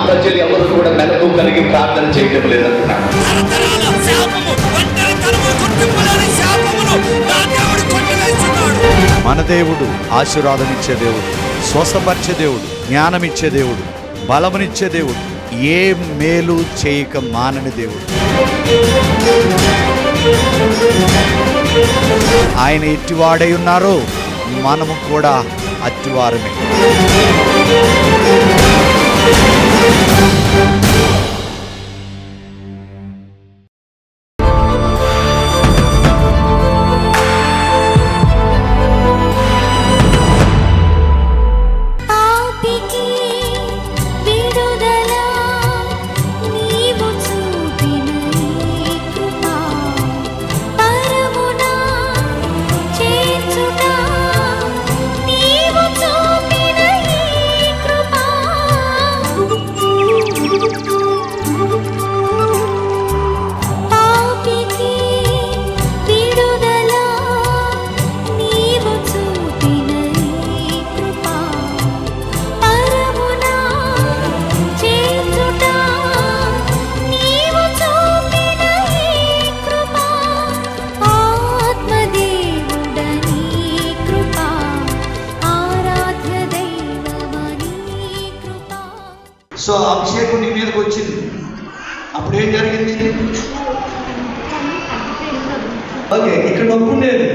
ప్రజలు ఎవరు కూడా మెలకు కలిగి ప్రార్థన చేయడం లేదంటున్నాడు. మన దేవుడు ఆశీర్వాదం ఇచ్చే దేవుడు, స్వస్థపరిచే దేవుడు, జ్ఞానం ఇచ్చే దేవుడు, బలమునిచ్చే దేవుడు, ఏ మేలు చేయక మానని దేవుడు. ఆయన ఎట్టివాడై ఉన్నారో మనము కూడా అట్టివారమే. సో అభిషేకం నీ మీదకి వచ్చింది, అప్పుడు ఏం జరిగింది? ఓకే, ఇక్కడ నొప్పి ఉండేది,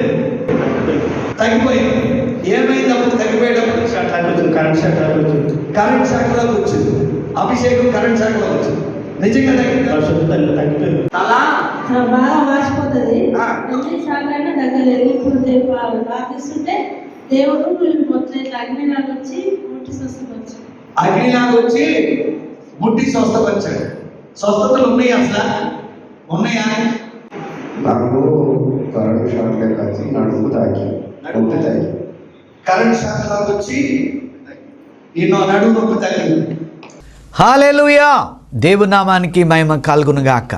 తగ్గిపోయింది. ఏమైంది అప్పుడు? తగ్గిపోయేటప్పుడు కరెంట్ శాఖలోకి వచ్చింది. అభిషేకం కరెంట్ శాఖలోకి వచ్చింది. నిజంగా తగ్గిపోయింది. అలా బాగా వాసిపోతుంది, ఎన్నిసార్లు తగ్గలేదు. ఇప్పుడు ప్రార్థిస్తుంటే దేవుడు మొత్తం అగ్నిలాగా వచ్చి ముట్టి స్వస్థపరిచాడు. అగ్నిలాగా వచ్చి ముట్టి స్వస్థపరిచాడు. స్వస్థతలు ఉన్నాయి, అసలు ఉన్నాయా? నాకు కరెంట్ షాక్లే కాచి నడుము తాకి కరెంట్ షాక్లాగా వచ్చి నిన్ను నడుము నొప్పి తగ్గింది. హల్లెలూయా! దేవుని నామానికి మహిమ కలుగునుగాక.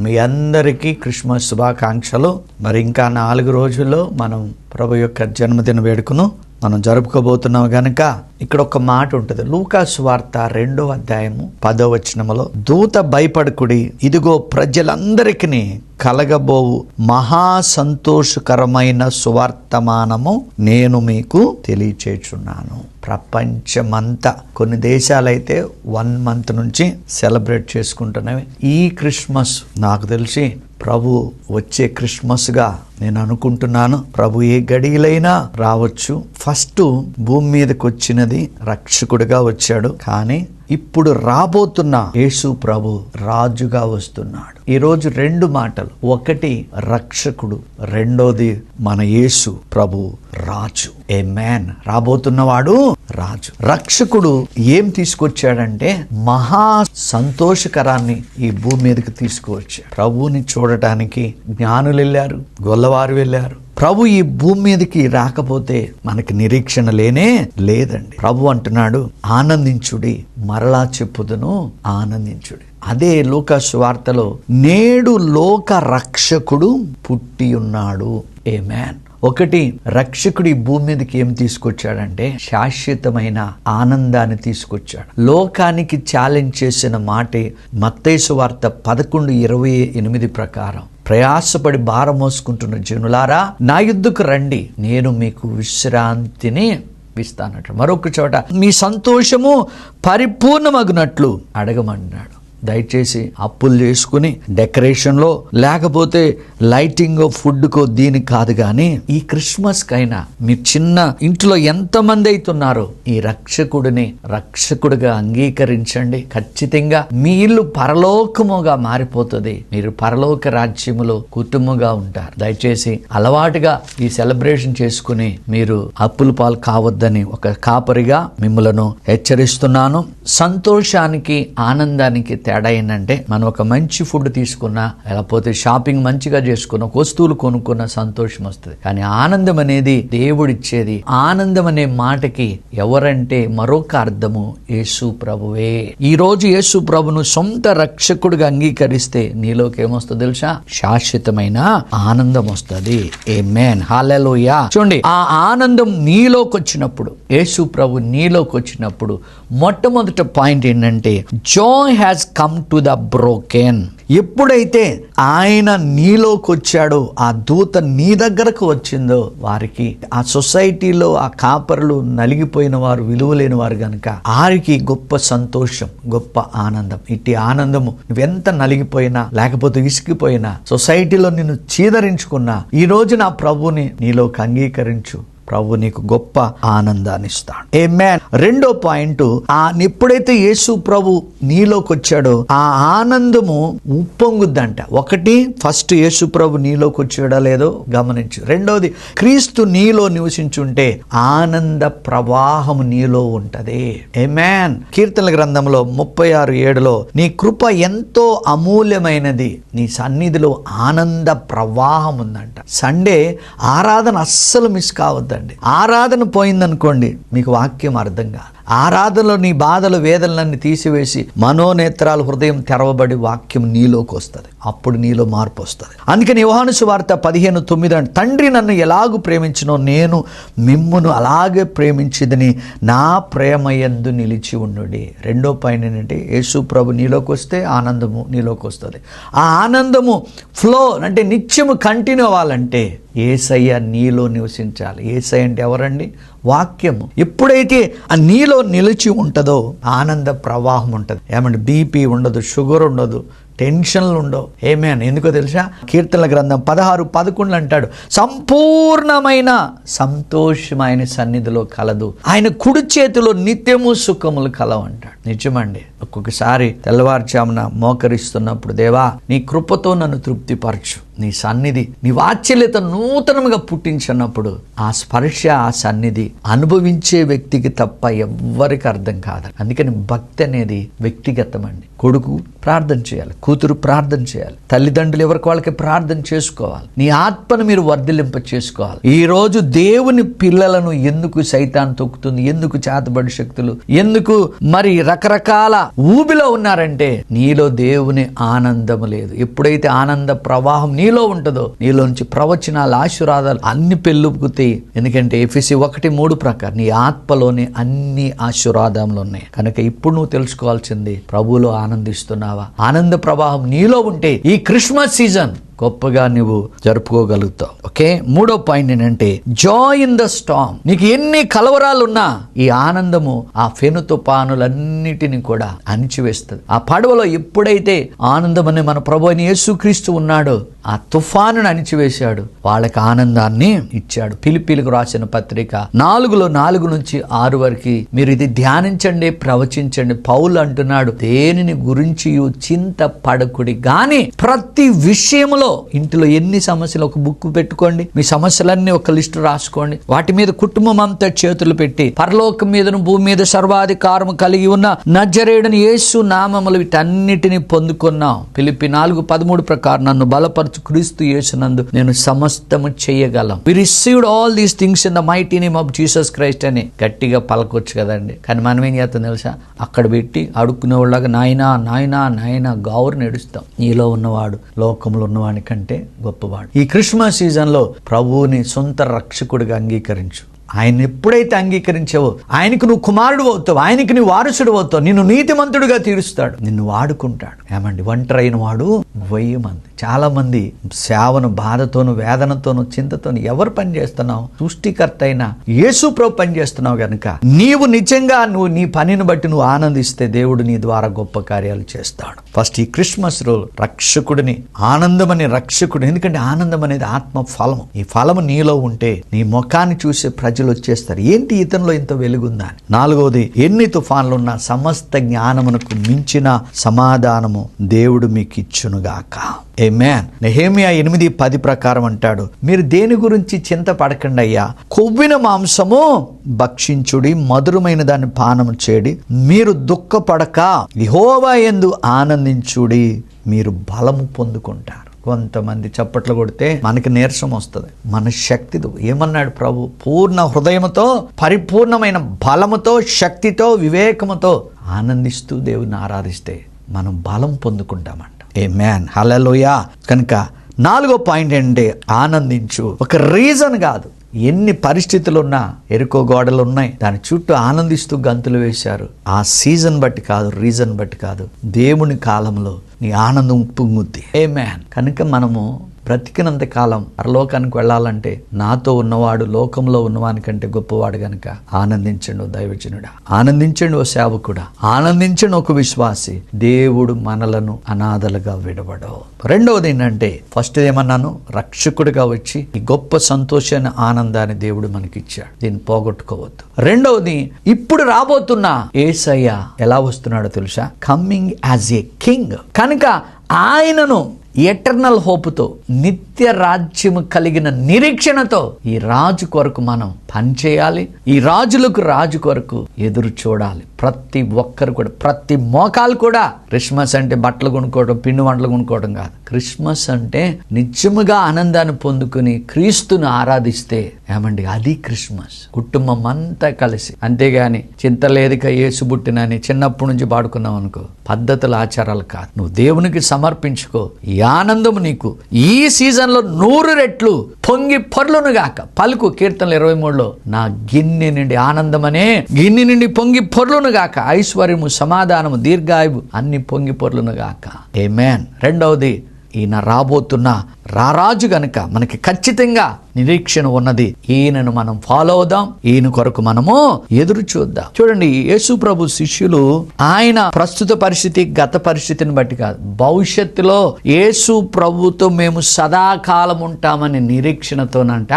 మీ అందరికీ క్రిస్మస్ శుభాకాంక్షలు. మరి ఇంకా 4 రోజుల్లో మనం ప్రభు యొక్క జన్మదిన వేడుకను మనం జరుపుకోబోతున్నాం గనక ఇక్కడ ఒక మాట ఉంటుంది. లూకా సువార్త 2వ అధ్యాయము 10వ వచనములో, దూత భయపడకుడి, ఇదిగో ప్రజలందరికీ కలగబోవు మహా సంతోషకరమైన సువార్తమానము నేను మీకు తెలియచేస్తున్నాను. ప్రపంచమంతా కొన్ని దేశాలైతే 1 month నుంచి సెలబ్రేట్ చేసుకుంటున్నవి. ఈ క్రిస్మస్ నాకు తెలిసి ప్రభు వచ్చే క్రిస్మస్గా నేను అనుకుంటున్నాను. ప్రభు ఏ గడియలైనా రావచ్చు. ఫస్ట్ భూమి మీదకి వచ్చినది రక్షకుడిగా వచ్చాడు, కానీ ఇప్పుడు రాబోతున్న యేసు ప్రభు రాజుగా వస్తున్నాడు. ఈరోజు 2 మాటలు, ఒకటి రక్షకుడు, రెండోది మన యేసు ప్రభు రాజు. ఆమేన్. రాబోతున్నవాడు రాజు. రక్షకుడు ఏం తీసుకొచ్చాడంటే మహా సంతోషకరాన్ని ఈ భూమి మీదకి తీసుకువచ్చాడు. ప్రభువుని చూడటానికి జ్ఞానులు వెళ్ళారు, గొల్లవారు వెళ్ళారు. ప్రభు ఈ భూమి మీదకి రాకపోతే మనకి నిరీక్షణ లేనే లేదండి. ప్రభు అంటున్నాడు, ఆనందించుడి, మరలా చెప్పుదును ఆనందించుడి. అదే లూకా సువార్తలో, నేడు లోక రక్షకుడు పుట్టి ఉన్నాడు. ఆమేన్. ఒకటి, రక్షకుడి భూమి మీదకి ఏం తీసుకొచ్చాడంటే శాశ్వతమైన ఆనందాన్ని తీసుకొచ్చాడు. లోకానికి ఛాలెంజ్ చేసిన మాటే మత్తయి సువార్త 11:28 ప్రకారం, ప్రయాసపడి భారం మోసుకుంటున్న జనులారా నా యుద్ధకు రండి, నేను మీకు విశ్రాంతిని ఇస్తానట. మరొక చోట, మీ సంతోషము పరిపూర్ణమగునట్లు అడగమన్నాడు. దయచేసి అప్పులు చేసుకుని డెకరేషన్లో లేకపోతే లైటింగ్ ఫుడ్కో దీనికి కాదు, కానీ ఈ క్రిస్మస్ కైనా మీరు చిన్న ఇంట్లో ఎంతమంది అవుతున్నారో ఈ రక్షకుడిని రక్షకుడిగా అంగీకరించండి. ఖచ్చితంగా మీ ఇల్లు పరలోకముగా మారిపోతుంది. మీరు పరలోక రాజ్యములో కుటుంబంగా ఉంటారు. దయచేసి అలవాటుగా ఈ సెలబ్రేషన్ చేసుకుని మీరు అప్పుల పాలు కావద్దని ఒక కాపరిగా మిమ్మలను హెచ్చరిస్తున్నాను. సంతోషానికి ఆనందానికి తేడా ఏంటంటే మనం ఒక మంచి ఫుడ్ తీసుకున్నా, లేకపోతే షాపింగ్ మంచిగా చేసుకున్న వస్తువులు కొనుక్కున్న సంతోషం వస్తుంది. కానీ ఆనందం అనేది దేవుడిచ్చేది. ఆనందం అనే మాటకి ఎవరంటే మరొక అర్థము యేసు ప్రభువే. ఈ రోజు యేసు ప్రభును సొంత రక్షకుడిగా అంగీకరిస్తే నీలోకి ఏమొస్తుందో తెలుసా? శాశ్వతమైన ఆనందం వస్తుంది. ఆమేన్, హల్లెలూయా. చూడండి, ఆ ఆనందం నీలోకి వచ్చినప్పుడు, యేసు ప్రభు నీలోకి వచ్చినప్పుడు మొట్టమొదటి పాయింట్ ఏంటంటే Joy has come to the broken. ఎప్పుడైతే ఆయన నీలోకి వచ్చాడో, ఆ దూత నీ దగ్గరకు వచ్చిందో, వారికి ఆ సొసైటీలో ఆ కాపరులు నలిగిపోయిన వారు, విలువలేని వారు గనుక వారికి గొప్ప సంతోషం, గొప్ప ఆనందం. ఇట్టి ఆనందము నువ్వెంత నలిగిపోయినా, లేకపోతే విసిగిపోయినా, సొసైటీలో నిన్ను చీదరించుకున్నా, ఈ రోజు నా ప్రభుని నీలోకి అంగీకరించు. ప్రభు నీకు గొప్ప ఆనందాన్ని ఇస్తాడు. ఆమేన్. రెండో పాయింట్, ఎప్పుడైతే యేసు ప్రభు నీలోకి వచ్చాడో ఆ ఆనందము ఉప్పొంగుద్దంట. ఒకటి, ఫస్ట్ యేసు ప్రభు నీలోకి వచ్చాడో లేదో గమనించు. రెండోది, క్రీస్తు నీలో నివసించుంటే ఆనంద ప్రవాహం నీలో ఉంటది. ఆమేన్. కీర్తనల గ్రంథంలో 36:7 నీ కృప ఎంతో అమూల్యమైనది, నీ సన్నిధిలో ఆనంద ప్రవాహం ఉందంట. సండే ఆరాధన అస్సలు మిస్ కావద్దు. ఆరాధన పోయిందనుకోండి, మీకు వాక్యం అర్థం కాదు. ఆరాధనలో నీ బాధలు, వేదనలన్నీ తీసివేసి మనోనేత్రాలు, హృదయం తెరవబడి వాక్యం నీలోకి వస్తుంది. అప్పుడు నీలో మార్పు వస్తుంది. అందుకని యోహాను సువార్త 15:9 తండ్రి నన్ను ఎలాగూ ప్రేమించినో నేను మిమ్మును అలాగే ప్రేమించిదని నా ప్రేమయందు నిలిచి ఉండుడి. రెండో పాయింట్ ఏంటంటే యేసు ప్రభు నీలోకి వస్తే ఆనందము నీలోకి వస్తుంది. ఆ ఆనందము ఫ్లో అంటే నిత్యము కంటిన్యూ అవ్వాలంటే యేసయ్య నీలో నివసించాలి. యేసయ్య అంటే ఎవరండి? వాక్యము. ఎప్పుడైతే ఆ నీలో నిలిచి ఉంటుందో ఆనంద ప్రవాహం ఉంటుంది. ఏమంటే బీపీ ఉండదు, షుగర్ ఉండదు, టెన్షన్లు ఉండవు. ఆమేన్. ఎందుకో తెలుసా? కీర్తనల గ్రంథం 16:11 అంటాడు, సంపూర్ణమైన సంతోషం ఆయన సన్నిధిలో కలదు, ఆయన కుడి చేతిలో నిత్యము సుఖములు కలవు అంటాడు. నిజమండి. ఒక్కొక్కసారి తెల్లవారుజామున మోకరిస్తున్నప్పుడు, దేవా నీ కృపతో నన్ను తృప్తిపరచు, నీ సన్నిధి, నీ వాత్సల్యత నూతనంగా పుట్టించినప్పుడు ఆ స్పర్శ, ఆ సన్నిధి అనుభవించే వ్యక్తికి తప్ప ఎవ్వరికి అర్థం కాదు. అందుకని భక్తి అనేది వ్యక్తిగతం అండి. కొడుకు ప్రార్థన చేయాలి, కూతురు ప్రార్థన చేయాలి, తల్లిదండ్రులు ఎవరికి వాళ్ళకి ప్రార్థన చేసుకోవాలి. నీ ఆత్మను మీరు వర్ధిలింప చేసుకోవాలి. ఈ రోజు దేవుని పిల్లలను ఎందుకు సైతాన్ తొక్కుతుంది, ఎందుకు చేతబడి శక్తులు, ఎందుకు మరి రకరకాల ఊబిలో ఉన్నారంటే నీలో దేవుని ఆనందము లేదు. ఎప్పుడైతే ఆనంద ప్రవాహం నీలో ఉంటుందో నీలోంచి ప్రవచనాలు, ఆశీర్వాదాలు అన్ని పెళ్ళుపుకుతాయి. ఎందుకంటే ఎఫెసీ 1:3 ప్రకారం నీ ఆత్మలోనే అన్ని ఆశీర్వాదములు ఉన్నాయి. కనుక ఇప్పుడు నువ్వు తెలుసుకోవాల్సింది, ప్రభువులో ఆనందిస్తున్నావా? ఆనంద ప్రవాహం నీలో ఉంటే ఈ క్రిస్మస్ సీజన్ గొప్పగా నువ్వు జరుపుకోగలుగుతావు. ఓకే. మూడో పాయింట్ ఏంటంటే జాయ్ ఇన్ ద స్టార్మ్. నీకు ఎన్ని కలవరాలున్నా ఈ ఆనందము ఆ ఫెను తుఫానులన్నిటిని కూడా అణిచివేస్తుంది. ఆ పడవలో ఎప్పుడైతే ఆనందం అనే మన ప్రభు అయిన యేసుక్రీస్తు ఉన్నాడో ఆ తుఫానును అణిచివేశాడు, వాళ్ళకి ఆనందాన్ని ఇచ్చాడు. ఫిలిప్పీలకు రాసిన పత్రిక 4:4-6 వరకు మీరు ఇది ధ్యానించండి, ప్రవచించండి. పౌలు అంటున్నాడు, దేనిని గురించి చింత పడకుడి గాని ప్రతి విషయములో, ఇంటిలో ఎన్ని సమస్యలు ఒక బుక్ పెట్టుకోండి, మీ సమస్యలన్నీ ఒక లిస్టు రాసుకోండి, వాటి మీద కుటుంబం అంతా చేతులు పెట్టి పరలోకం మీదను భూమి మీద సర్వాధికారము కలిగి ఉన్న నజరేయుడైన యేసు నామములు వీటన్నిటిని పొందుకున్నాం. ఫిలిప్పీ 4:13 ప్రకారం నన్ను బలపరచు క్రీస్తు యేసునందు నేను సమస్తము చేయగలం. We received all these things in the mighty name of Jesus Christ అని గట్టిగా పలకొచ్చు కదండి. కానీ మనం ఏం చేస్తాం తెలుసా? అక్కడ పెట్టి అడుక్కునే వాళ్ళగా నాయనా నాయనా నాయనా గావురు నడుస్తాం. నీలో ఉన్నవాడు లోకంలో ఉన్నవాడి కంటే గొప్పవాడు. ఈ క్రిస్మస్ సీజన్లో ప్రభువుని సొంత రక్షకుడిగా అంగీకరించు. ఆయన ఎప్పుడైతే అంగీకరించావో ఆయనకు నువ్వు కుమారుడు అవుతావు, ఆయనకి నువ్వు వారసుడు అవుతావు, నిన్ను నీతిమంతుడిగా తీరుస్తాడు, నిన్ను వాడుకుంటాడు. ఏమండి, ఒంటరైన వాడు 1000 మంది. చాలా మంది సేవను బాధతోను, వేదనతోను, చింతతోను ఎవరు పని చేస్తున్నావు? సృష్టికర్త అయిన యేసు ప్రభు పని చేస్తున్నావు కనుక నీవు నిజంగా నువ్వు నీ పనిని బట్టి నువ్వు ఆనందిస్తే దేవుడు నీ ద్వారా గొప్ప కార్యాలు చేస్తాడు. ఫస్ట్ ఈ క్రిస్మస్ రోజు రక్షకుడిని, ఆనందమని రక్షకుడు, ఎందుకంటే ఆనందం అనేది ఆత్మ ఫలము. ఈ ఫలము నీలో ఉంటే నీ ముఖాన్ని చూసే ప్రజలు ప్రజలు వచ్చేస్తారు, ఏంటి ఇతనిలో ఇంత వెలుగుందా అని. 4వది, ఎన్ని తుఫాన్లున్నా సమస్త జ్ఞానమునకు మించిన సమాధానము దేవుడు మీకు ఇచ్చునుగాక. ఆమేన్. నెహెమీయా 8:10 ప్రకారం అంటాడు, మీరు దేని గురించి చింతపడకండి అయ్యా, కొవ్విన మాంసము భక్షించుడి, మధురమైన దాన్ని పానము చేడి, మీరు దుఃఖపడక యెహోవా యందు ఆనందించుడి, మీరు బలము పొందుకుంటారు. కొంతమంది చప్పట్లు కొడితే మనకి నీరసం వస్తుంది, మన శక్తితో. ఏమన్నాడు ప్రభు? పూర్ణ హృదయముతో, పరిపూర్ణమైన బలముతో, శక్తితో, వివేకముతో ఆనందిస్తూ దేవుని ఆరాధిస్తే మనం బలం పొందుకుంటామంట. ఆమేన్. హల్లెలూయా. కనుక 4వ పాయింట్ ఏంటంటే ఆనందించు. ఒక రీజన్ కాదు, ఎన్ని పరిస్థితులు ఉన్నా, ఎరుకో గోడలు ఉన్నాయి, దాని చుట్టూ ఆనందిస్తూ గంతులు వేశారు. ఆ సీజన్ బట్టి కాదు, రీజన్ బట్టి కాదు, దేవుని కాలంలో నీ ఆనందం ఉప్పొంగుద్ది. ఆమేన్. కనుక మనము బ్రతికినంత కాలం పరలోకానికి వెళ్ళాలంటే నాతో ఉన్నవాడు లోకంలో ఉన్నవానికంటే గొప్పవాడు గనుక ఆనందించండి ఓ దైవజనుడా, ఆనందించండి ఓ సేవకుడా, ఆనందించండి ఒక విశ్వాసి. దేవుడు మనలను అనాథలుగా విడవడు. 2వది ఏంటంటే, ఫస్ట్ ఏమన్నాను, రక్షకుడిగా వచ్చి ఈ గొప్ప సంతోషాన్ని, ఆనందాన్ని దేవుడు మనకిచ్చాడు, దీన్ని పోగొట్టుకోవద్దు. 2వది, ఇప్పుడు రాబోతున్న యేసయ్య ఎలా వస్తున్నాడో తెలుసా? Coming as a king. కనుక ఆయనను ఎటర్నల్ హోప్తో, నిత్య రాజ్యము కలిగిన నిరీక్షణతో ఈ రాజు కొరకు మనం పనిచేయాలి. ఈ రాజులకు రాజు కొరకు ఎదురు చూడాలి. ప్రతి ఒక్కరు కూడా, ప్రతి మోకాలు కూడా. క్రిస్మస్ అంటే బట్టలు కొనుక్కోవడం, పిండి వంటలు కొనుక్కోవడం కాదు. క్రిస్మస్ అంటే నిజముగా ఆనందాన్ని పొందుకుని క్రీస్తును ఆరాధిస్తే ఏమండి, అది క్రిస్మస్. కుటుంబం అంతా కలిసి. అంతేగాని చింతలేదిక యేసు పుట్టినని చిన్నప్పటి నుంచి పాడుకున్నాం అనుకో, పద్ధతులు ఆచారాలు కాదు. నువ్వు దేవునికి సమర్పించుకో, ఈ ఆనందము నీకు ఈ సీజన్లో 100 రెట్లు పొంగి పొర్లునుగాక. పలుకు కీర్తనలు 23లో, నా గిన్నె నుండి ఆనందమనే గిన్నె నుండి పొంగి పొర్లునుగాక, ఐశ్వర్యము, సమాధానము, దీర్ఘాయువు అన్ని పొంగి పొర్లునుగాక. ఆమేన్. 2వది, ఈయన రాబోతున్న రారాజు గనుక మనకి ఖచ్చితంగా నిరీక్షణ ఉన్నది. ఈయనను మనం ఫాలో అవుదాం, ఈయన కొరకు మనము ఎదురు చూద్దాం. చూడండి, యేసు ప్రభు శిష్యులు ఆయన ప్రస్తుత పరిస్థితి, గత పరిస్థితిని బట్టి కాదు, భవిష్యత్తులో యేసు ప్రభుతో మేము సదాకాలం ఉంటామని నిరీక్షణతోనంట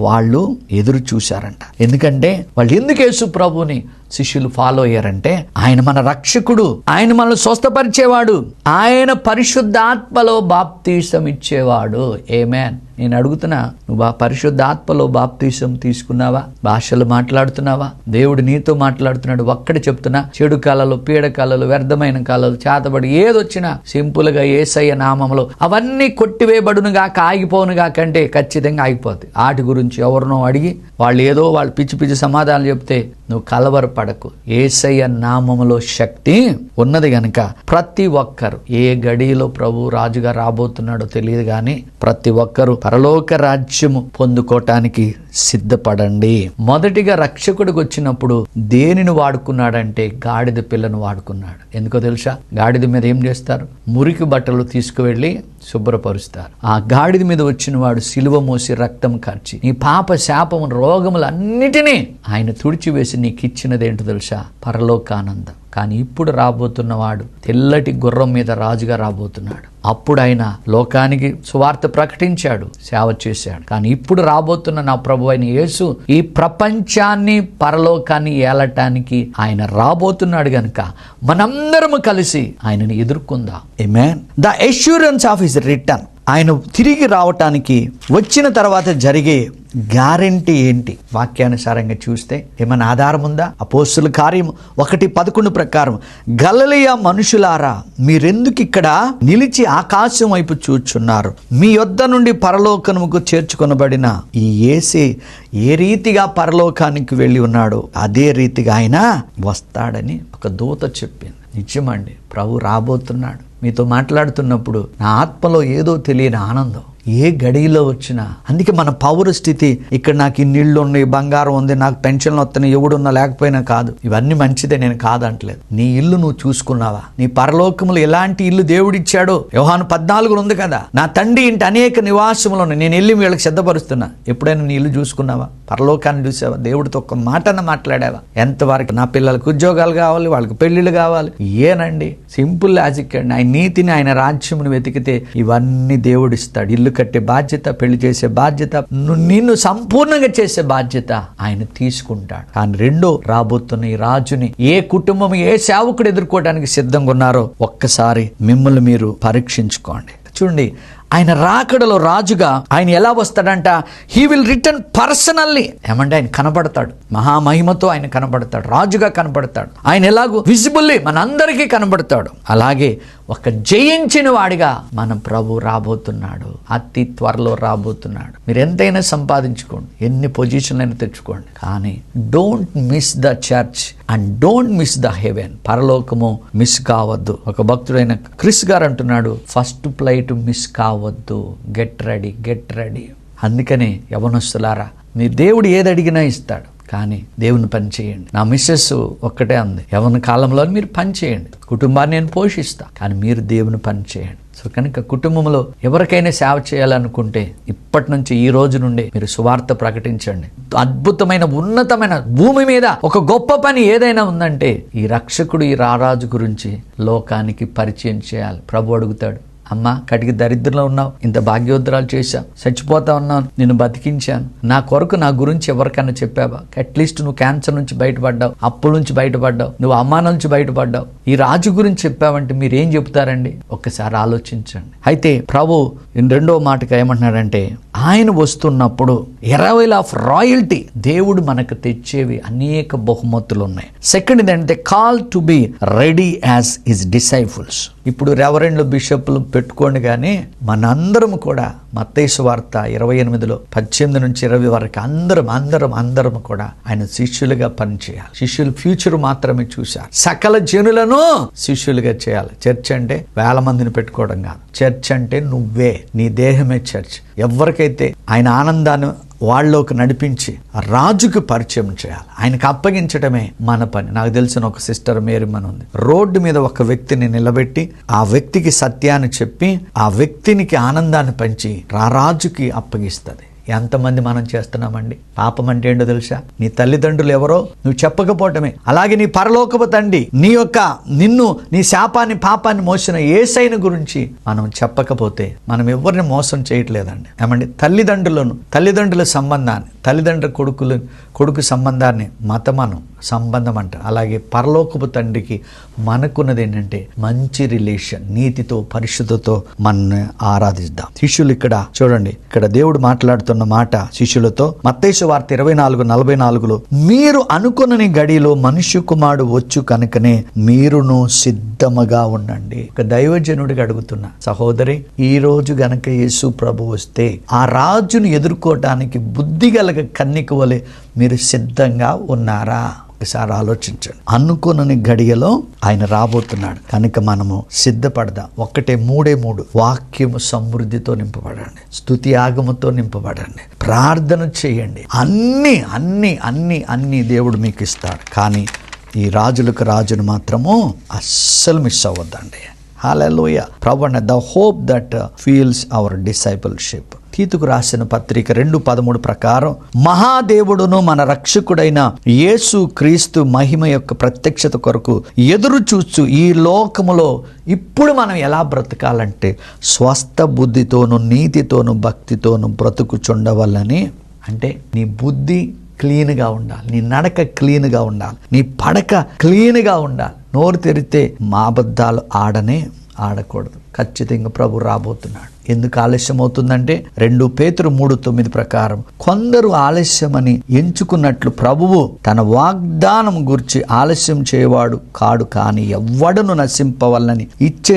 వాళ్ళు ఎదురు చూశారంట. ఎందుకంటే వాళ్ళు ఎందుకు యేసు ప్రభుని శిష్యులు ఫాలో అయ్యారంటే, ఆయన మన రక్షకుడు, ఆయన మనల్ని స్వస్థపరిచేవాడు, ఆయన పరిశుద్ధాత్మలో బాప్తీసం ఇచ్చేవాడు. ఆమేన్. నేను అడుగుతున్నా, నువ్వు ఆ పరిశుద్ధాత్మలో బాప్తీసం తీసుకున్నావా? భాషలు మాట్లాడుతున్నావా? దేవుడు నీతో మాట్లాడుతున్నాడు. ఒక్కటి చెప్తున్నా, చెడు కళలు, పీడ కళలు, వ్యర్థమైన కళలు, చేతబడి ఏదొచ్చినా సింపుల్ గా యేసయ్య నామములో అవన్నీ కొట్టివేయబడునుగా, ఆగిపోనుగా కంటే ఖచ్చితంగా ఆగిపోతాయి. వాటి గురించి ఎవరినో అడిగి వాళ్ళు పిచ్చి పిచ్చి సమాధానాలు చెప్తే నువ్వు కలవరపడకు. యేసయ్య నామములో శక్తి ఉన్నది గనుక ప్రతి ఒక్కరు, ఏ గడిలో ప్రభు రాజుగా రాబోతున్నాడో తెలియదు కానీ ప్రతి ఒక్కరు పరలోక రాజ్యము పొందుకోవటానికి సిద్ధపడండి. మొదటిగా రక్షకుడికి వచ్చినప్పుడు దేనిని వాడుకున్నాడంటే గాడిద పిల్లను వాడుకున్నాడు. ఎందుకో తెలుసా? గాడిద మీద ఏం చేస్తారు? మురికి బట్టలు తీసుకువెళ్ళి శుభ్రపరుస్తారు. ఆ గాడిద మీద వచ్చిన వాడు సిలువ మోసి రక్తం కార్చి నీ పాప శాపము రోగములు అన్నిటినీ ఆయన తుడిచివేసి నీకు ఇచ్చినది ఏంటో తెలుసా? పరలోకానందం. కానీ ఇప్పుడు రాబోతున్నవాడు తెల్లటి గుర్రం మీద రాజుగా రాబోతున్నాడు. అప్పుడు ఆయన లోకానికి సువార్త ప్రకటించాడు, సేవ చేశాడు. కానీ ఇప్పుడు రాబోతున్న నా ప్రభు అయిన యేసు ఈ ప్రపంచాన్ని, పరలోకాన్ని ఏలటానికి ఆయన రాబోతున్నాడు గనుక మనందరము కలిసి ఆయనని ఎదుర్కొందాం. ఆమేన్. The assurance of his return, ఆయన తిరిగి రావటానికి వచ్చిన తర్వాత జరిగే గ్యారెంటీ ఏంటి? వాక్యానుసారంగా చూస్తే ఏమైనా ఆధారం ఉందా? అపోస్తుల కార్యం 1:11 ప్రకారం, గలిలయ మనుషులారా, మీరెందుకు ఇక్కడ నిలిచి ఆకాశం వైపు చూచున్నారు? మీ యొద్ద నుండి పరలోకముకు చేర్చుకొనబడిన ఈ యేసే ఏ రీతిగా పరలోకానికి వెళ్ళి ఉన్నాడో అదే రీతిగా ఆయన వస్తాడని ఒక దూత చెప్పింది. నిజమండి, ప్రభు రాబోతున్నాడు. మీతో మాట్లాడుతున్నప్పుడు నా ఆత్మలో ఏదో తెలియని ఆనందం, ఏ గడిలో వచ్చినా. అందుకే మన పౌర స్థితి, ఇక్కడ నాకు ఇన్ని ఇళ్ళు ఉన్నాయి, బంగారం ఉంది, నాకు పెన్షన్లు వస్తున్నాయి, ఎవడున్నా లేకపోయినా కాదు. ఇవన్నీ మంచిదే, నేను కాదంటలేదు. నీ ఇల్లు నువ్వు చూసుకున్నావా? నీ పరలోకములు ఎలాంటి ఇల్లు దేవుడిచ్చాడో యోహాను 14 ఉంది కదా, నా తండ్రి ఇంటి అనేక నివాసములు ఉన్నాయి, నేను వెళ్ళి వీళ్ళకి సిద్ధపరుస్తున్నా. ఎప్పుడైనా నీ ఇల్లు చూసుకున్నావా? పరలోకాన్ని చూసావా? దేవుడితో ఒక్క మాటన మాట్లాడావా? ఎంతవరకు? నా పిల్లలకు ఉద్యోగాలు కావాలి, వాళ్ళకి పెళ్లిళ్ళు కావాలి. ఏనండి, సింపుల్ లాజిక్ అండి. ఆయన నీతిని, ఆయన రాజ్యమును వెతికితే ఇవన్నీ దేవుడిస్తాడు. ఇల్లు కట్టే బాధ్యత, పెళ్లి చేసే బాధ్యత, నిన్ను సంపూర్ణంగా చేసే బాధ్యత ఆయన తీసుకుంటాడు. కానీ రెండో రాబోతున్న ఈ రాజుని ఏ కుటుంబం, ఏ సేవకుడు ఎదుర్కోవడానికి సిద్ధంగా ఉన్నారో ఒక్కసారి మిమ్మల్ని మీరు పరీక్షించుకోండి. చూడండి, ఆయన రాకడలో రాజుగా ఆయన ఎలా వస్తాడంట? He will return personally. ఏమంటే ఆయన కనబడతాడు, మహామహిమతో ఆయన కనబడతాడు, రాజుగా కనబడతాడు. ఆయన ఎలాగో విజిబుల్లీ మనందరికీ కనబడతాడు. అలాగే ఒక జయించిన వాడిగా మన ప్రభు రాబోతున్నాడు, అతి త్వరలో రాబోతున్నాడు. మీరు ఎంతైనా సంపాదించుకోండి, ఎన్ని పొజిషన్లైనా తెచ్చుకోండి, కానీ don't miss the church and don't miss the heaven. పరలోకము మిస్ కావద్దు. ఒక భక్తుడైన క్రిస్ గారు అంటున్నాడు, ఫస్ట్ ఫ్లైట్ మిస్ కావద్దు, గెట్ రెడీ, గెట్ రెడీ. అందుకనే యవనస్తులారా, మీ దేవుడు ఏది అడిగినా ఇస్తాడు, కానీ దేవుని పని చేయండి. నా మిస్సెస్ ఒక్కటే అంది, యవన కాలంలో మీరు పని చేయండి, కుటుంబాన్ని నేను పోషిస్తా, కానీ మీరు దేవుని పని చేయండి. సో కనుక కుటుంబంలో ఎవరికైనా సేవ చేయాలనుకుంటే ఇప్పటి నుంచి, ఈ రోజు నుండి మీరు సువార్త ప్రకటించండి. అద్భుతమైన ఉన్నతమైన భూమి మీద ఒక గొప్ప పని ఏదైనా ఉందంటే ఈ రక్షకుడు, ఈ రారాజు గురించి లోకానికి పరిచయం చేయాలి. ప్రభు అడుగుతాడు, అమ్మ కటికి దరిద్రంలో ఉన్నావు, ఇంత భాగ్యోత్తరాలు చేశావు, చచ్చిపోతా ఉన్నావు, నిన్ను బతికించాను, నా కొరకు నా గురించి ఎవరికైనా చెప్పావా? అట్లీస్ట్ నువ్వు క్యాన్సర్ నుంచి బయటపడ్డావు, అప్పుల నుంచి బయటపడ్డావు, నువ్వు అమ్మానాల నుంచి బయటపడ్డావు, ఈ రాజు గురించి చెప్పావంటే మీరేం చెప్తారండి? ఒక్కసారి ఆలోచించండి. అయితే ప్రభు రెండో మాటగా ఏమంటున్నాడంటే, ఆయన వస్తున్నప్పుడు ఎరవైల్ ఆఫ్ రాయల్టీ, దేవుడు మనకు తెచ్చేవి అనేక బహుమతులు ఉన్నాయి. సెకండ్ ఏంటంటే call to be ready as his disciples. ఇప్పుడు రెవరెండ్లు, బిషప్లు పెట్టుకోండి, కానీ మనందరం కూడా మత్తయి సువార్త 28లో 18 నుంచి 20 వరకు అందరం కూడా ఆయన శిష్యులుగా పనిచేయాలి. శిష్యులు ఫ్యూచర్ మాత్రమే చూశారు, సకల జనులను శిష్యులుగా చేయాలి. చర్చ్ అంటే వేల మందిని పెట్టుకోవడం కాదు, చర్చ్ అంటే నువ్వే, నీ దేహమే చర్చ్. ఎవరికైతే ఆయన ఆనందాన్ని వాళ్ళలోకి నడిపించి రాజుకు పరిచయం చేయాలి, ఆయనకు అప్పగించడమే మన పని. నాకు తెలిసిన ఒక సిస్టర్ మేరీమన్ ఉంది, రోడ్డు మీద ఒక వ్యక్తిని నిలబెట్టి ఆ వ్యక్తికి సత్యాన్ని చెప్పి ఆ వ్యక్తినికి ఆనందాన్ని పంచి రాజుకి అప్పగిస్తుంది. ఎంతమంది మనం చేస్తున్నామండి? పాపం అంటే ఏంటో తెలుసా? నీ తల్లిదండ్రులు ఎవరో నువ్వు చెప్పకపోవటమే. అలాగే నీ పరలోకపు తండ్రి నిన్ను నీ శాపాన్ని పాపాన్ని మోసిన యేసయ్యను గురించి మనం చెప్పకపోతే మనం ఎవరిని మోసం చేయట్లేదండి. ఏమండి, తల్లిదండ్రుల సంబంధాన్ని, కొడుకు సంబంధాన్ని మతమనం సంబంధం అంట. అలాగే పరలోకపు తండ్రికి మనకున్నది ఏంటంటే మంచి రిలేషన్, నీతితో పరిశుద్ధతో మనల్ని ఆరాధిద్దాం. శిష్యులు ఇక్కడ చూడండి, ఇక్కడ దేవుడు మాట్లాడుతున్న మాట శిష్యులతో మత్తయి సువార్త 24:44లో, మీరు అనుకున్నని గడిలో మనుష్య కుమారుడు వచ్చు కనుకనే మీరును సిద్ధముగా ఉండండి. ఒక దైవజనుడికి అడుగుతున్నా, సహోదరి, ఈ రోజు గనక యేసు ప్రభు వస్తే ఆ రాజును ఎదుర్కోవటానికి బుద్ధి గలగ కన్నిక వలె మీరు సిద్ధంగా ఉన్నారా? ఒకసారి ఆలోచించండి. అనుకోనని గడియలో ఆయన రాబోతున్నాడు కనుక మనము సిద్ధపడదాం. 3:3 వాక్యము సమృద్ధితో నింపబడండి, స్తుతి ఆగముతో నింపబడండి, ప్రార్థన చేయండి. అన్ని దేవుడు మీకు ఇస్తాడు. కానీ ఈ రాజును మాత్రము అస్సలు మిస్ అవ్వద్దండి. హల్లెలూయా. ప్రభువే the hope that feels our discipleship. తీతుకు రాసిన పత్రిక 2:13 ప్రకారం, మహాదేవుడును మన రక్షకుడైన యేసు క్రీస్తు మహిమ యొక్క ప్రత్యక్షత కొరకు ఎదురు చూస్తూ ఈ లోకములో ఇప్పుడు మనం ఎలా బ్రతకాలంటే స్వస్థ బుద్ధితోను నీతితోను భక్తితోను బ్రతుకుచుండవల్లని. అంటే నీ బుద్ధి క్లీన్గా ఉండాలి, నీ నడక క్లీన్గా ఉండాలి, నీ పడక క్లీన్గా ఉండాలి. నోరు తెరితే మా అబద్ధాలు ఆడకూడదు. ఖచ్చితంగా ప్రభు రాబోతున్నాడు. ఎందుకు ఆలస్యం అవుతుందంటే 2 పేతురు 3:9 ప్రకారం, కొందరు ఆలస్యమని ఎంచుకున్నట్లు ప్రభువు తన వాగ్దానం గురించి ఆలస్యం చేయవాడు కాడు, కానీ ఎవ్వడను నశింపవల్లని ఇచ్చే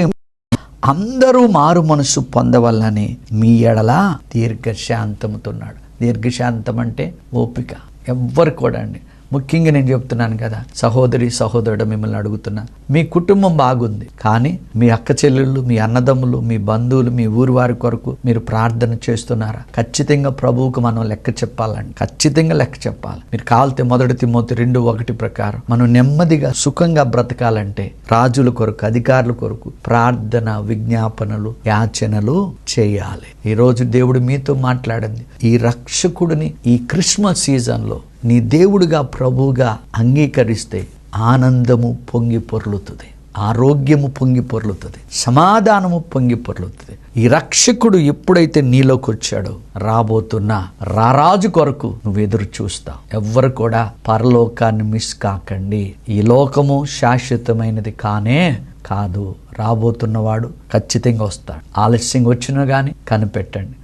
అందరూ మారు మనసు పొందవల్లని మీ ఎడల దీర్ఘశాంతముతున్నాడు. దీర్ఘశాంతం అంటే ఓపిక. ఎవ్వరు కూడా అండి, ముఖ్యంగా నేను చెప్తున్నాను కదా, సహోదరుడు మిమ్మల్ని అడుగుతున్నా, మీ కుటుంబం బాగుంది, కానీ మీ అక్క చెల్లెళ్ళు, మీ అన్నదమ్ములు, మీ బంధువులు, మీ ఊరి వారి కొరకు మీరు ప్రార్థన చేస్తున్నారా? ఖచ్చితంగా ప్రభువుకు మనం లెక్క చెప్పాలండి, ఖచ్చితంగా లెక్క చెప్పాలి. మీరు కావాలితే 1 తిమోతి 2:1 ప్రకారం మనం నెమ్మదిగా సుఖంగా బ్రతకాలంటే రాజుల కొరకు, అధికారుల కొరకు ప్రార్థన, విజ్ఞాపనలు, యాచనలు చేయాలి. ఈరోజు దేవుడు మీతో మాట్లాడింది, ఈ రక్షకుడిని ఈ క్రిస్మస్ సీజన్లో నీ దేవుడుగా ప్రభువుగా అంగీకరిస్తే ఆనందము పొంగి పొర్లుతుంది, ఆరోగ్యము పొంగి పొర్లుతుంది, సమాధానము పొంగి పొర్లుతుంది. ఈ రక్షకుడు ఎప్పుడైతే నీలోకి వచ్చాడో రాబోతున్న రారాజు కొరకు నువ్వు ఎదురు చూస్తావు. ఎవ్వరు కూడా పరలోకాన్ని మిస్ కాకండి. ఈ లోకము శాశ్వతమైనది కానే కాదు. రాబోతున్నవాడు ఖచ్చితంగా వస్తాడు. ఆలస్యంగా వచ్చినా కానీ కనిపెట్టండి.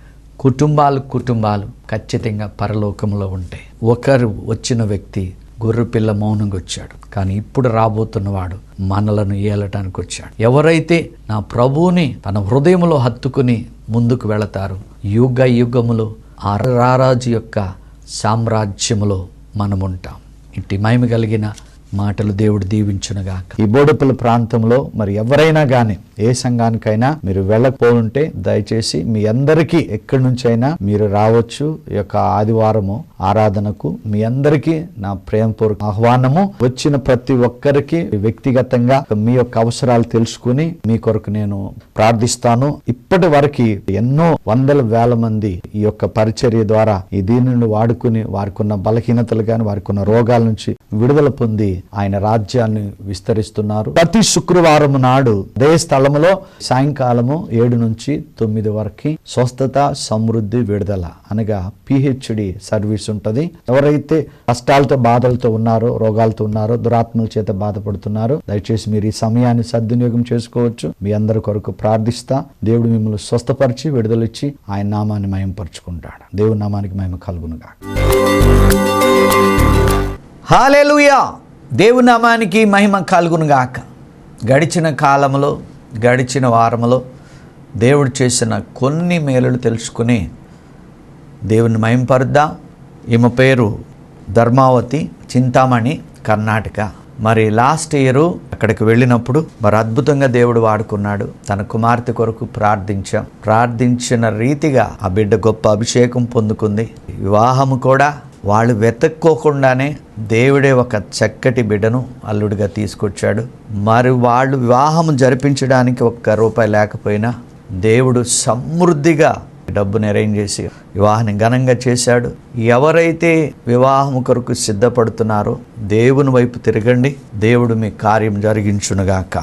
కుటుంబాలు ఖచ్చితంగా పరలోకంలో ఉంటాయి. ఒకరు వచ్చిన వ్యక్తి గొర్రెపిల్ల మౌనంగా వచ్చాడు, కానీ ఇప్పుడు రాబోతున్నవాడు మనలను ఏలటానికి వచ్చాడు. ఎవరైతే నా ప్రభువుని తన హృదయంలో హత్తుకుని ముందుకు వెళతారో యుగ యుగములు ఆ రారాజు యొక్క సామ్రాజ్యములో మనముంటాం. ఇంటి మహిమ కలిగిన మాటలు దేవుడు దీవించునుగాక. ఈ బోడుపల్లి ప్రాంతంలో మరి ఎవరైనా కానీ ఏ సంఘానికైనా మీరు వెళ్ళకపోతుంటే దయచేసి మీ అందరికీ ఎక్కడి నుంచైనా మీరు రావచ్చు. ఈ యొక్క ఆదివారము ఆరాధనకు మీ అందరికీ నా ప్రేమపూర్వక ఆహ్వానము. వచ్చిన ప్రతి ఒక్కరికి వ్యక్తిగతంగా మీ యొక్క అవసరాలు తెలుసుకుని మీ కొరకు నేను ప్రార్థిస్తాను. ఇప్పటి వరకు ఎన్నో వందల వేల మంది ఈ యొక్క పరిచర్య ద్వారా ఈ దీనిని వాడుకుని వారికి ఉన్న బలహీనతలు కానీ వారికి ఉన్న రోగాల నుంచి విడుదల పొంది ఆయన రాజ్యాన్ని విస్తరిస్తున్నారు. ప్రతి శుక్రవారం నాడు అదే స్థలములో సాయంకాలము 7 నుంచి 9 వరకు స్వస్థత, సమృద్ధి, విడుదల అనగా పిహెచ్డి సర్వీస్ ఉంటుంది. ఎవరైతే కష్టాలతో బాధలతో ఉన్నారో, రోగాలతో ఉన్నారో, దురాత్మల చేత బాధపడుతున్నారో దయచేసి మీరు ఈ సమయాన్ని సద్వినియోగం చేసుకోవచ్చు. మీ అందరి కొరకు ప్రార్థిస్తా. దేవుడు మిమ్మల్ని స్వస్థపరిచి విడుదలిచ్చి ఆయన నామాన్ని మహిమపరుచుకుంటాడు. దేవుని నామానికి మహిమ కలుగునుగాక. హల్లెలూయా. దేవుని నామానికి మహిమ కలుగునుగాక. గడిచిన కాలంలో, గడిచిన వారంలో దేవుడు చేసిన కొన్ని మేలులు తెలుసుకుని దేవుని మహిమపరుద్దాం. ఈమె పేరు ధర్మావతి, చింతామణి, కర్ణాటక. మరి లాస్ట్ ఇయర్ అక్కడికి వెళ్ళినప్పుడు మరి అద్భుతంగా దేవుడు వాడుకున్నాడు. తన కుమార్తె కొరకు ప్రార్థించిన రీతిగా ఆ బిడ్డ గొప్ప అభిషేకం పొందుకుంది. వివాహము కూడా వాళ్ళు వెతక్కోకుండానే దేవుడే ఒక చక్కటి బిడ్డను అల్లుడిగా తీసుకొచ్చాడు. మరి వాళ్ళు వివాహం జరిపించడానికి ₹1 లేకపోయినా దేవుడు సమృద్ధిగా డబ్బుని అరేంజ్ చేసి వివాహాన్ని ఘనంగా చేశాడు. ఎవరైతే వివాహం కొరకు సిద్ధపడుతున్నారో దేవుని వైపు తిరగండి. దేవుడు మీ కార్యం జరిగించునుగాక.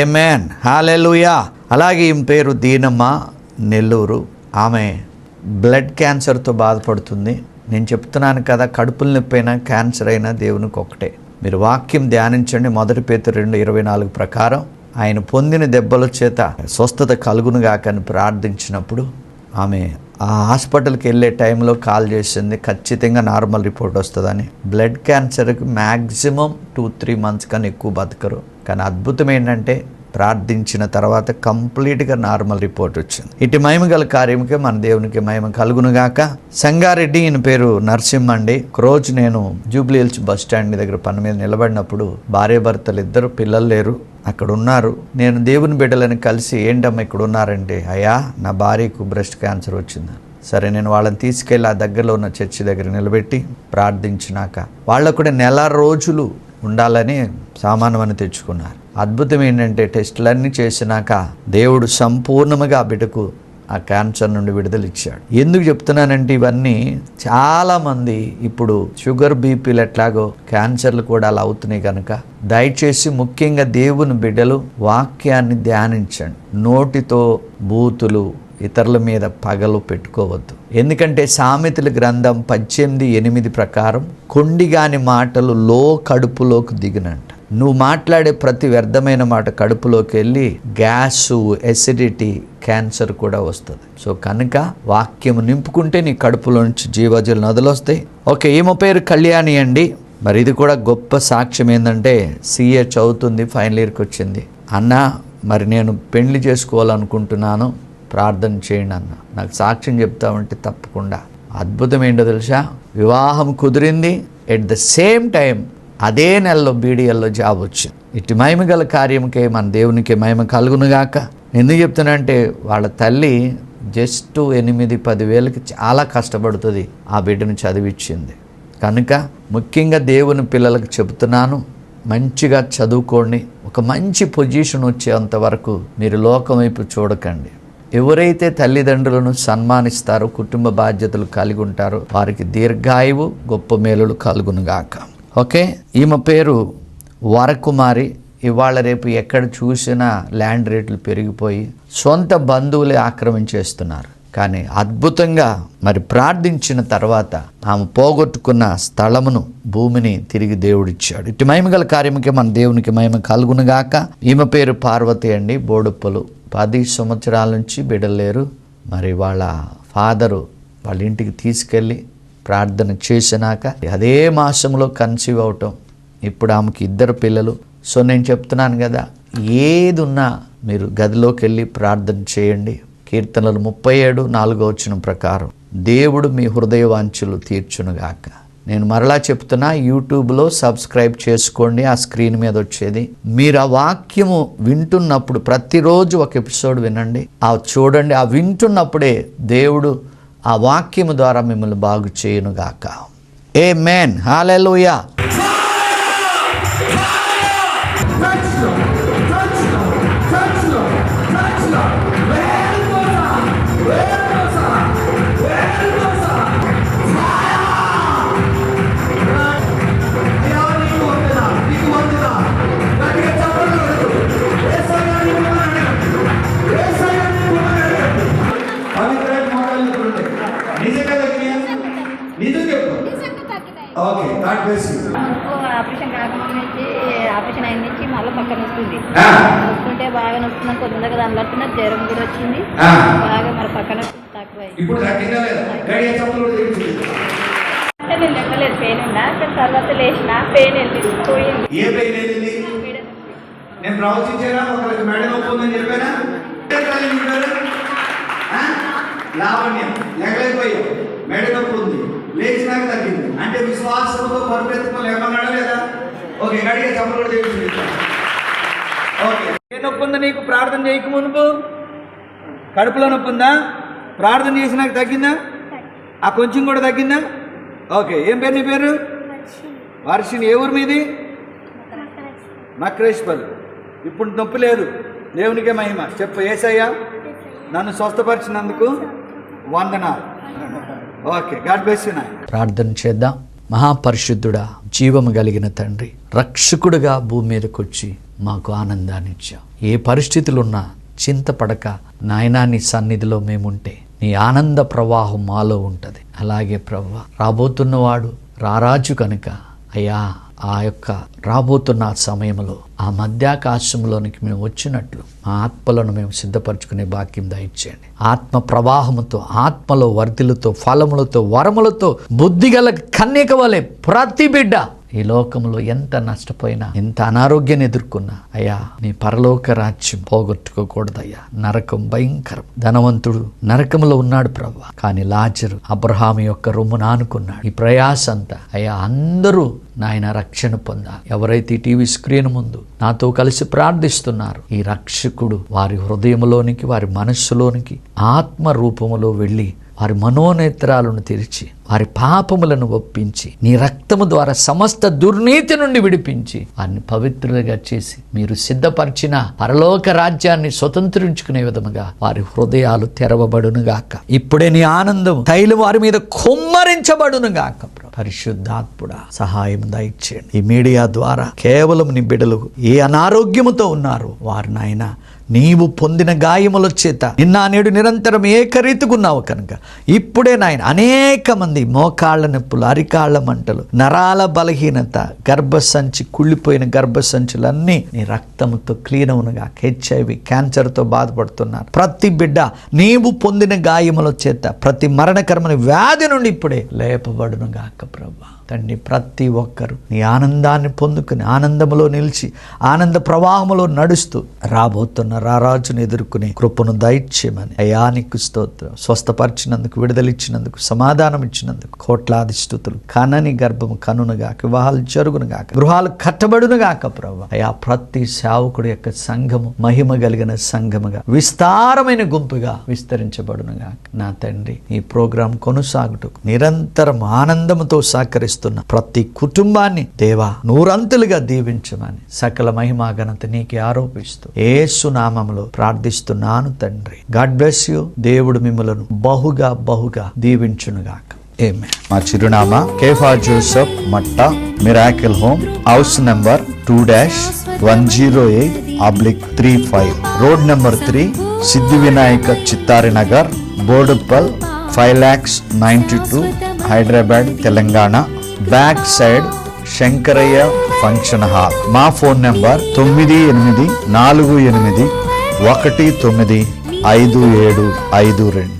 ఆమేన్. హల్లెలూయా. అలాగే ఈమె పేరు దీనమ్మ, నెల్లూరు. ఆమె బ్లడ్ క్యాన్సర్తో బాధపడుతుంది. నేను చెప్తున్నాను కదా, కడుపుల నొప్పి అయినా క్యాన్సర్ అయినా దేవునికి ఒకటే. మీరు వాక్యం ధ్యానించండి. 1 పేతురు 2:24 ప్రకారం ఆయన పొందిన దెబ్బల చేత స్వస్థత కలుగునుగాకని ప్రార్థించినప్పుడు ఆమె ఆ హాస్పిటల్కి వెళ్ళే టైంలో కాల్ చేసింది. ఖచ్చితంగా నార్మల్ రిపోర్ట్ వస్తుందని. బ్లడ్ క్యాన్సర్కి మ్యాక్సిమం 2-3 months కన్నా ఎక్కువ బతకరు. కానీ అద్భుతం ఏంటంటే ప్రార్థించిన తర్వాత కంప్లీట్గా నార్మల్ రిపోర్ట్ వచ్చింది. ఇటు మహిమ గల కార్యముకే మన దేవునికి మహిమ కలుగునుగాక. సంగారెడ్డి, ఈయన పేరు నరసింహ అండి. రోజు నేను జూబ్లీ హిల్స్ బస్ స్టాండ్ దగ్గర పని మీద నిలబడినప్పుడు భార్యాభర్తలు ఇద్దరు, పిల్లలు లేరు, అక్కడ ఉన్నారు. నేను దేవుని బిడ్డలని కలిసి ఏంటమ్మా ఇక్కడ ఉన్నారంటే, అయ్యా నా భార్యకు బ్రెస్ట్ క్యాన్సర్ వచ్చింది. సరే, నేను వాళ్ళని తీసుకెళ్ళి ఆ దగ్గరలో ఉన్న చర్చి దగ్గర నిలబెట్టి ప్రార్థించినాక వాళ్ళకు కూడా 1 రోజులు ఉండాలని సామాను తెచ్చుకున్నారు. అద్భుతం ఏంటంటే టెస్టులన్నీ చేసినాక దేవుడు సంపూర్ణంగా ఆ బిడ్డకు ఆ క్యాన్సర్ నుండి విడుదలిచ్చాడు. ఎందుకు చెప్తున్నానంటే ఇవన్నీ చాలామంది ఇప్పుడు షుగర్, బీపీలు ఎట్లాగో క్యాన్సర్లు కూడా అలా అవుతున్నాయి కనుక దయచేసి ముఖ్యంగా దేవుని బిడ్డలు వాక్యాన్ని ధ్యానించండి. నోటితో బూతులు, ఇతరుల మీద పగలు పెట్టుకోవద్దు. ఎందుకంటే సామెతల గ్రంథం 18:8 ప్రకారం కొండిగాని మాటలు కడుపులోకి దిగినంట. నువ్వు మాట్లాడే ప్రతి వ్యర్థమైన మాట కడుపులోకి వెళ్ళి గ్యాసు, ఎసిడిటీ, క్యాన్సర్ కూడా వస్తుంది. సో కనుక వాక్యము నింపుకుంటే నీ కడుపులో నుంచి జీవజల నదులు వస్తాయి. ఓకే, ఈమె పేరు కళ్యాణి అండి. మరి ఇది కూడా గొప్ప సాక్ష్యం ఏంటంటే CA చదువుతుంది, ఫైనల్ ఇయర్కి వచ్చింది. అన్న మరి నేను పెళ్లి చేసుకోవాలనుకుంటున్నాను, ప్రార్థన చేయండి అన్న. నాకు సాక్ష్యం చెప్తామంటే తప్పకుండా. అద్భుతం ఏంటో తెలుసా, వివాహం కుదిరింది, ఎట్ ద సేమ్ టైం అదే నెలలో BDLలో జాబ్ వచ్చింది. ఇటు మహిమ గల కార్యముకే మన దేవునికి మహిమ కలుగునుగాక. ఎందుకు చెప్తున్నా అంటే వాళ్ళ తల్లి జస్ట్ 8-10 వేలకి చాలా కష్టపడుతుంది ఆ బిడ్డను చదివించింది. కనుక ముఖ్యంగా దేవుని పిల్లలకు చెబుతున్నాను, మంచిగా చదువుకోండి. ఒక మంచి పొజిషన్ వచ్చేంత వరకు మీరు లోకం వైపు చూడకండి. ఎవరైతే తల్లిదండ్రులను సన్మానిస్తారో, కుటుంబ బాధ్యతలు కలిగి ఉంటారో వారికి దీర్ఘాయువు, గొప్ప మేలులు కలుగునుగాక. ఓకే, ఈమె పేరు వరకుమారి, ఇవాళ రేపు ఎక్కడ చూసినా ల్యాండ్ రేట్లు పెరిగిపోయి సొంత బంధువులే ఆక్రమించేస్తున్నారు. కానీ అద్భుతంగా మరి ప్రార్థించిన తర్వాత ఆమె పోగొట్టుకున్న స్థలమును, భూమిని తిరిగి దేవుడిచ్చాడు. ఇటు మహిమగల కార్యముకి మన దేవునికి మహిమ కలుగునుగాక. ఈమె పేరు పార్వతి అండి. బోడుప్పలు 10 సంవత్సరాల నుంచి బిడ్డలేరు. మరి వాళ్ళ ఫాదరు వాళ్ళ ఇంటికి తీసుకెళ్ళి ప్రార్థన చేసినాక అదే మాసంలో కన్సీవ్ అవటం. ఇప్పుడు ఆమెకి 2 పిల్లలు. సో నేను చెప్తున్నాను కదా, ఏది ఉన్నా మీరు గదిలోకి వెళ్ళి ప్రార్థన చేయండి. కీర్తనలు 37:4 ప్రకారం దేవుడు మీ హృదయ వాంఛలు తీర్చునుగాక. నేను మరలా చెప్తున్నా, యూట్యూబ్లో సబ్స్క్రైబ్ చేసుకోండి. ఆ స్క్రీన్ మీద వచ్చేది మీరు ఆ వాక్యము వింటున్నప్పుడు ప్రతిరోజు ఒక ఎపిసోడ్ వినండి. ఆ చూడండి, ఆ వింటున్నప్పుడే దేవుడు ఆ వాక్యము ద్వారా మిమ్మల్ని బాగు చేయునుగాక. ఆమేన్. హల్లెలూయా. Okay, god bless you. Operation కాకముందు నుంచి, ఆపరేషన్ అయిన నుంచి మళ్ళీ పక్కన వస్తుంది. వస్తుంటే బాగా వస్తున్నాం, కొందరు దానిలో జ్వరం కూడా వచ్చింది బాగా. మరి పక్కన తక్కువ ఇప్పుడు తగ్గిందా లేదా? గడియ చప్పులు కూడా తెలుస్తుంది. అంటే నేను లెక్కలేదు, పెయిన్ ఉన్నా. తర్వాత లేచిన పెయిన్ వెళ్ళింది, పోయింది. ఏ పెయిన్ వెళ్ళింది? నేను ప్రవచించానా? ఒకరికి మెడ నొప్పి ఉందని చెప్పానా? లావణ్యం లేకపోయావు, మెడ నొప్పి ఉంది, లేచినాక తగ్గింది. అంటే విశ్వాసంతో పరిపెత్తుకో లేమన్నాడా లేదా? ఓకే, గడిగా చప్పలు తెలుస్తుంది. ఓకే, ఏ నొప్పి ఉందా నీకు? ప్రార్థన చేయక మునుపు కడుపులో నొప్పి ఉందా? ప్రార్థన చేసినాక తగ్గిందా? ఆ కొంచెం కూడా తగ్గిందా? ఓకే, ఏం పేరు నీ పేరు? వర్షిని. ఏ ఊరు మీది? మక్రేష్పల్లి. ఇప్పుడు నొప్పి లేదు. దేవునికే మహిమ. చెప్పు, యేసయ్యా నన్ను స్వస్థపరిచినందుకు వందనాలు. Okay, god bless you. ప్రార్థన చేద్దాం. మహాపరిశుద్ధుడా, జీవము కలిగిన తండ్రి, రక్షకుడుగా భూమి మీదకి వచ్చి మాకు ఆనందాన్ని ఇచ్చావు. ఏ పరిస్థితులున్నా చింతపడక నాయనా, నీ సన్నిధిలో మేముంటే నీ ఆనంద ప్రవాహం మాలో ఉంటుంది. అలాగే ప్రభువా, రాబోతున్నవాడు రారాజు కనుక అయ్యా, ఆ యొక్క రాబోతున్న సమయంలో ఆ మధ్యాకాశంలోనికి మేము వచ్చినట్లు మా ఆత్మలను మేము సిద్ధపరచుకునే భాగ్యం దయచేయండి. ఆత్మ ప్రవాహముతో, ఆత్మలో వర్ధిలతో, ఫలములతో, వరములతో బుద్ధిగల కన్యక వలె ప్రతి బిడ్డ ఈ లోకంలో ఎంత నష్టపోయినా, ఎంత అనారోగ్యాన్ని ఎదుర్కొన్నా అయ్యా, నీ పరలోక రాజ్యం పోగొట్టుకోకూడదయ్యా. నరకం భయంకరం. ధనవంతుడు నరకంలో ఉన్నాడు ప్రభువా, కానీ లాజరు అబ్రహాము యొక్క రొమ్మును ఆనుకున్నాడు. ఈ ప్రయాస అంతా అయ్యా అందరూ నాయన రక్షణ పొందాలి. ఎవరైతే టీవీ స్క్రీన్ ముందు నాతో కలిసి ప్రార్థిస్తున్నారు, ఈ రక్షకుడు వారి హృదయంలోనికి, వారి మనస్సులోనికి ఆత్మ రూపములో వెళ్ళి వారి మనోనేత్రాలను తెరిచి వారి పాపములను ఒప్పించి నీ రక్తము ద్వారా సమస్త దుర్నీతి నుండి విడిపించి వారిని పవిత్రులుగా చేసి మీరు సిద్ధపరిచిన పరలోక రాజ్యాన్ని స్వతంత్రించుకునే విధముగా వారి హృదయాలు తెరవబడునుగాక. ఇప్పుడే నీ ఆనందం తైలం వారి మీద కుమ్మరించబడునుగాక. పరిశుద్ధాత్ముడా, సహాయం దయచేయండి. ఈ మీడియా ద్వారా కేవలం నీ బిడ్డలు ఏ అనారోగ్యముతో ఉన్నారు వారు నాయన నీవు పొందిన గాయముల చేత నిన్న నేడు నిరంతరం ఏకరీతిగున్నావు కనుక ఇప్పుడే నాయన అనేక మంది మోకాళ్ళ నొప్పులు, అరికాళ్ళ మంటలు, నరాల బలహీనత, గర్భసంచి కుళ్ళిపోయిన గర్భసంచులన్నీ నీ రక్తముతో క్లీన్ అవునుగా. HIV క్యాన్సర్తో బాధపడుతున్నారు ప్రతి బిడ్డ నీవు పొందిన గాయముల చేత ప్రతి మరణకరమైన వ్యాధి నుండి ఇప్పుడే లేపబడునుగాక ప్రభా. తండ్రి, ప్రతి ఒక్కరు నీ ఆనందాన్ని పొందుకుని ఆనందములో నిలిచి ఆనంద ప్రవాహములో నడుస్తూ రాబోతున్న రారాజును ఎదుర్కొనే కృపను దయచేయమని అయ్యా నీకు స్తోత్రం. స్వస్థపరిచినందుకు, విడుదలిచ్చినందుకు, సమాధానం ఇచ్చినందుకు కోట్లాది స్తుతులు. కనని గర్భము కనునుగాక, వివాహాలు జరుగునుగాక, గృహాలు కట్టబడునుగాక ప్రభు. అయ్యా ప్రతి సేవకుడు యొక్క సంఘము మహిమ కలిగిన సంఘముగా, విస్తారమైన గుంపుగా విస్తరించబడునుగాక. నా తండ్రి, ఈ ప్రోగ్రాం కొనసాగుటకు నిరంతరం ఆనందముతో సహకరిస్తున్న ప్రతి కుటుంబాన్ని దేవా నూరంతులుగా దీవించమని సకల మహిమా ఘనత నీకే ఆరోపిస్తూ యేసు నామములో ప్రార్థిస్తున్నాను తండ్రి. God bless you. దేవుడు మిమ్మలను బహుగా బహుగా దీవించునుగాక. ఆమేన్. మా చిరునామా Kepha Joseph Matta, miracle home, house number 2-1 108/35, road number 3, Siddhi Vinayaka Chittari Nagar, Boduppal, 5,92,000, Hyderabad, Telangana. Back side Shankaraiah function hall. మా ఫోన్ నెంబర్ 9848195752.